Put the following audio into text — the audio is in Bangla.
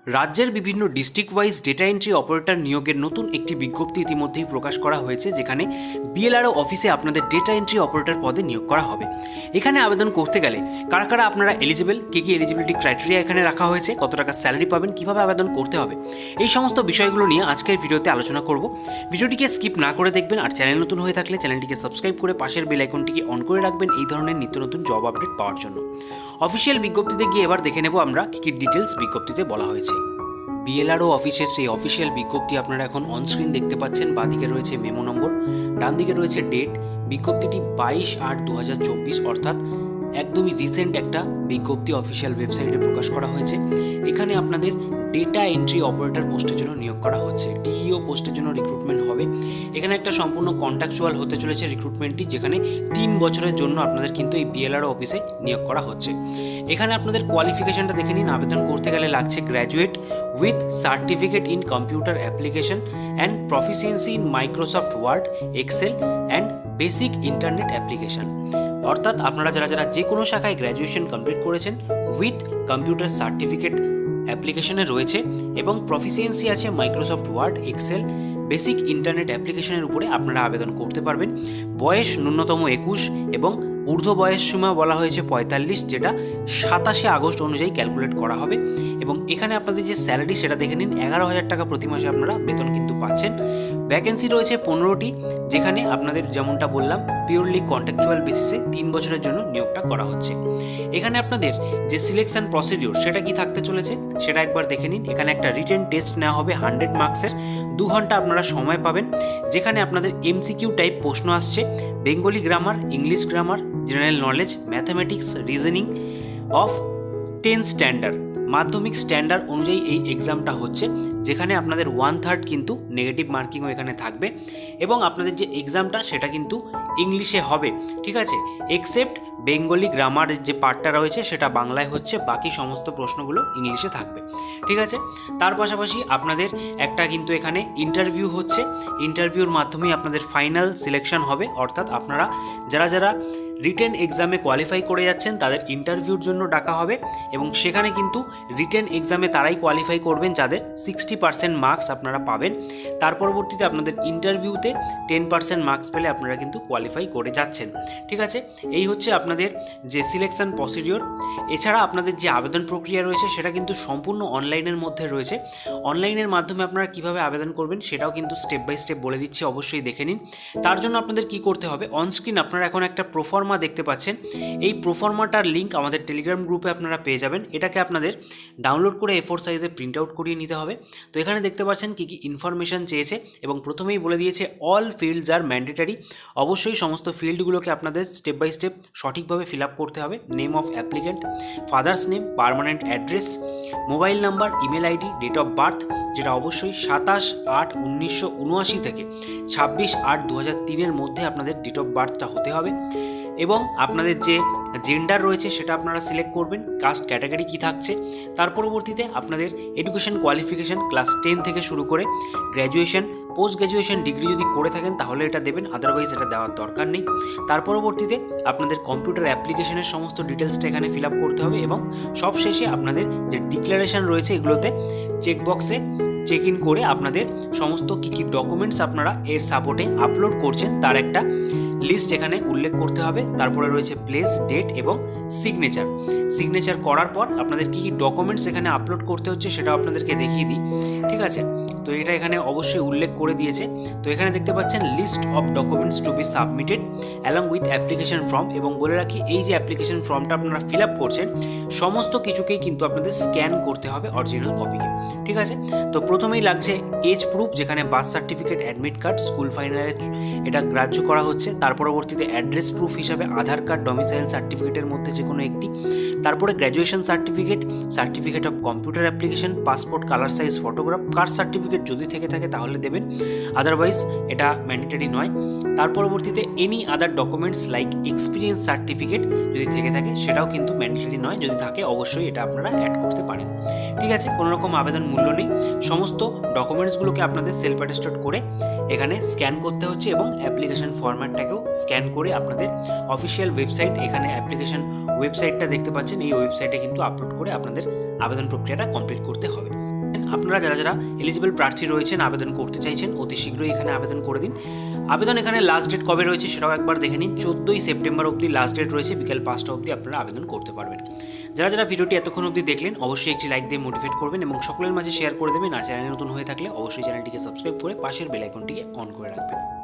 রাজ্যের বিভিন্ন district wise data entry operator নিয়োগের নতুন একটি বিজ্ঞপ্তি ইতিমধ্যেই প্রকাশ করা হয়েছে, যেখানে বিএলআরও অফিসে আপনাদের ডেটা এন্ট্রি অপারেটর পদে নিয়োগ করা হবে। এখানে আবেদন করতে গেলে কারা কারা আপনারা এলিজিবল, কী কী এলিজিবিলিটি ক্রাইটেরিয়া এখানে রাখা হয়েছে, কত টাকা স্যালারি পাবেন, কীভাবে আবেদন করতে হবে, এই সমস্ত বিষয়গুলো নিয়ে আজকের ভিডিওতে আলোচনা করব। ভিডিওটিকে স্কিপ না করে দেখবেন, আর চ্যানেল নতুন হয়ে থাকলে চ্যানেলটিকে সাবস্ক্রাইব করে পাশের বেল আইকনটিকে অন করে রাখবেন এই ধরনের নিত্য নতুন জব আপডেট পাওয়ার জন্য। অফিসিয়াল বিজ্ঞপ্তিতে গিয়ে এবার দেখে নেব আমরা কী কী ডিটেলস বিজ্ঞপ্তিতে বলা হয়েছে। বিএলআরও অফিসের সেই অফিসিয়াল বিজ্ঞপ্তি আপনারা এখন অনস্ক্রিন দেখতে পাচ্ছেন। বাঁদিকে রয়েছে মেমো নম্বর, ডান দিকে রয়েছে ডেট। বিজ্ঞপ্তিটি 22/8/2024 অর্থাৎ একদমই রিসেন্ট একটা বিজ্ঞপ্তি অফিসিয়াল ওয়েবসাইটে প্রকাশ করা হয়েছে। এখানে আপনাদের ডেটা এন্ট্রি অপারেটর পোস্টের জন্য নিয়োগ করা হচ্ছে। ডিইও পোস্টের জন্য রিক্রুটমেন্ট হবে। এখানে একটা সম্পূর্ণ কন্ট্রাকচুয়াল হতে চলেছে রিক্রুটমেন্টটি, যেখানে 3 বছরের জন্য আপনাদের কিন্তু এই বিএলআরও অফিসে নিয়োগ করা হচ্ছে। এখানে আপনাদের কোয়ালিফিকেশনটা দেখে নিন। আবেদন করতে গেলে লাগছে graduate with certificate in computer application and proficiency in Microsoft Word, Excel and basic internet application. অর্থাৎ আপনারা যারা যে কোনো শাখায় গ্র্যাজুয়েশন কমপ্লিট করেছেন উইথ কম্পিউটার সার্টিফিকেট অ্যাপ্লিকেশনে রয়েছে এবং প্রফিসিয়েন্সি আছে Microsoft Word, Excel, basic internet অ্যাপ্লিকেশনের উপরে আপনারা আবেদন করতে পারবেন। বয়স ন্যূনতম 21 এবং ঊর্ধ্ব বয়স সীমা বলা হয়েছে 45, যেটা 27 আগস্ট অনুযায়ী ক্যালকুলেট করা হবে। এবং এখানে আপনাদের যে স্যালারি সেটা দেখে নিন, 11,000 টাকা প্রতি মাসে আপনারা বেতন কিন্তু পাচ্ছেন। ভ্যাকেন্সি রয়েছে 15টি, যেখানে আপনাদের যেমনটা বললাম পিওরলি কন্ট্রাকচুয়াল বেসিসে 3 বছরের জন্য নিয়োগটা করা হচ্ছে। এখানে আপনাদের যে সিলেকশন প্রসিডিওর সেটা কি থাকতে চলেছে সেটা একবার দেখে নিন। এখানে একটা রিটেন টেস্ট নেওয়া হবে 100 মার্কসের, 2 ঘন্টা আপনারা সময় পাবেন, যেখানে আপনাদের এমসিকিউ টাইপ প্রশ্ন আসছে। Bengali grammar, English grammar, general knowledge, mathematics, reasoning of 10 standard, মাধ্যমিক স্ট্যান্ডার্ড অনুযায়ী এই এক্সামটা হচ্ছে, যেখানে আপনাদের 1/3 কিন্তু নেগেটিভ মার্কিংও এখানে থাকবে। এবং আপনাদের যে এক্সামটা সেটা কিন্তু ইংলিশে হবে, ঠিক আছে, এক্সেপ্ট বেঙ্গলি গ্রামারের যে পার্টটা রয়েছে সেটা বাংলায় হচ্ছে, বাকি সমস্ত প্রশ্নগুলো ইংলিশে থাকবে, ঠিক আছে। তার পাশাপাশি আপনাদের একটা কিন্তু এখানে ইন্টারভিউ হচ্ছে। ইন্টারভিউর মাধ্যমেই আপনাদের ফাইনাল সিলেকশন হবে, অর্থাৎ আপনারা যারা রিটেন এক্সামে কোয়ালিফাই করে যাচ্ছেন তাদের ইন্টারভিউর জন্য ডাকা হবে। এবং সেখানে কিন্তু রিটেন এক্সামে তারাই কোয়ালিফাই করবেন যাদের 60% মার্কস আপনারা পাবেন। তার পরবর্তীতে আপনাদের ইন্টারভিউতে 10% মার্কস পেলে আপনারা কিন্তু কোয়ালিফাই করে যাচ্ছেন, ঠিক আছে। এই হচ্ছে আপনাদের যে সিলেকশন প্রসিডিওর। এছাড়া আপনাদের যে আবেদন প্রক্রিয়া রয়েছে সেটা কিন্তু সম্পূর্ণ অনলাইনের মধ্যে রয়েছে। অনলাইনের মাধ্যমে আপনারা কিভাবে আবেদন করবেন সেটাও কিন্তু স্টেপ বাই স্টেপ বলে দিচ্ছি, অবশ্যই দেখে নিন। তার জন্য আপনাদের কি করতে হবে, অনস্ক্রিন আপনারা এখন একটা প্রোফর্মা দেখতে পাচ্ছেন। এই প্রোফর্মাটার লিঙ্ক আমাদের টেলিগ্রাম গ্রুপে আপনারা পেয়ে যাবেন। এটাকে আপনাদের ডাউনলোড করে A4 সাইজে প্রিন্ট আউট করিয়ে নিতে হবে। তো এখানে দেখতে পাচ্ছেন কী কী ইনফরমেশান চেয়েছে এবং প্রথমেই বলে দিয়েছে অল ফিল্ডস আর ম্যান্ডেটারি। অবশ্যই সমস্ত ফিল্ডগুলোকে আপনাদের স্টেপ বাই স্টেপ সঠিকভাবে ফিল আপ করতে হবে। Name of applicant, father's name, permanent address, mobile number, email ID, date of birth, যেটা অবশ্যই 27/8/1979 থেকে 26/8/2003 মধ্যে আপনাদের ডেট অফ বার্থটা হতে হবে। এবং আপনাদের যে জেন্ডার রয়েছে সেটা আপনারা সিলেক্ট করবেন, কাস্ট ক্যাটাগরি কী থাকছে। তার পরবর্তীতে আপনাদের এডুকেশন কোয়ালিফিকেশান ক্লাস 10 থেকে শুরু করে গ্র্যাজুয়েশন, পোস্ট গ্র্যাজুয়েশন ডিগ্রি যদি করে থাকেন তাহলে এটা দেবেন, আদারওয়াইজ এটা দেওয়ার দরকার নেই। তার পরবর্তীতে আপনাদের কম্পিউটার অ্যাপ্লিকেশনের সমস্ত ডিটেলসটা এখানে ফিল আপ করতে হবে। এবং সবশেষে আপনাদের যে ডিক্লারেশন রয়েছে এগুলোতে চেকবক্সে চেক ইন করে আপনাদের সমস্ত কী কী ডকুমেন্টস আপনারা এর সাপোর্টে আপলোড করছেন তার একটা লিস্ট এখানে উল্লেখ করতে হবে। তারপরে রয়েছে প্লেস, ডেট এবং সিগনেচার করার পর আপনাদের কী কী ডকুমেন্টস এখানে আপলোড করতে হচ্ছে সেটাও আপনাদেরকে দেখিয়ে দিই, ঠিক আছে। তো এটা এখানে অবশ্যই উল্লেখ করে দিয়েছে। তো এখানে দেখতে পাচ্ছেন list of documents to be submitted along with application form. এবং বলে রাখি এই যে অ্যাপ্লিকেশন ফর্মটা আপনারা ফিল আপ করছেন সমস্ত কিছুকেই কিন্তু আপনাদের স্ক্যান করতে হবে অরিজিনাল কপিকে, ঠিক আছে। তো প্রথমেই লাগছে এজ প্রুফ, যেখানে birth certificate, admit card, school ফাইনালে এটা গ্রাহ্য করা হচ্ছে। তার পরবর্তীতে অ্যাড্রেস প্রুফ হিসাবে আধার কার্ড, ডমিসাইল সার্টিফিকেটের মধ্যে যে কোনো একটি। তারপরে graduation certificate, certificate of computer application, passport colour size photograph, caste certificate যদি থেকে থাকে তাহলে দেবেন, আদারওয়াইজ এটা ম্যান্ডেটরি নয়। তার পরবর্তীতে any other documents like experience certificate যদি থেকে থাকে সেটাও কিন্তু ম্যান্ডেটরি নয়, যদি থাকে অবশ্যই এটা আপনারা অ্যাড করতে পারেন, ঠিক আছে। কোনো রকম আবেদন মূল্য নেই। সমস্ত ডকুমেন্টসগুলোকে আপনাদের সেলফ অ্যাটেস্টেড করে এখানে স্ক্যান করতে হচ্ছে এবং অ্যাপ্লিকেশন ফরম্যাটটাকেও স্ক্যান করে আপনাদের অফিসিয়াল ওয়েবসাইট, এখানে অ্যাপ্লিকেশন ওয়েবসাইটটা দেখতে পাচ্ছেন, এই ওয়েবসাইটে কিন্তু আপলোড করে আপনাদের আবেদন প্রক্রিয়াটা কমপ্লিট করতে হবে। আপনারা যারা যারা এলিজিবল প্রার্থী রয়েছেন, আবেদন করতে চাইছেন, অতি শীঘ্রই এখানে আবেদন করে দিন। আবেদন এখানে লাস্ট ডেট কবে রয়েছে সেটাও একবার দেখে নিন। 14ই সেপ্টেম্বর অবধি লাস্ট ডেট রয়েছে, বিকেল 5টা অবধি আপনারা আবেদন করতে পারবেন। যারা যারা ভিডিওটি এতক্ষণ অবধি দেখলেন অবশ্যই একটি লাইক দিয়ে মোটিভেট করবেন এবং সকলের মাঝে শেয়ার করে দেবেন। আর চ্যানেলে নতুন হয়ে থাকলে অবশ্যই চ্যানেলটিকে সাবস্ক্রাইব করে পাশের বেল আইকনটিকে অন করে রাখবেন।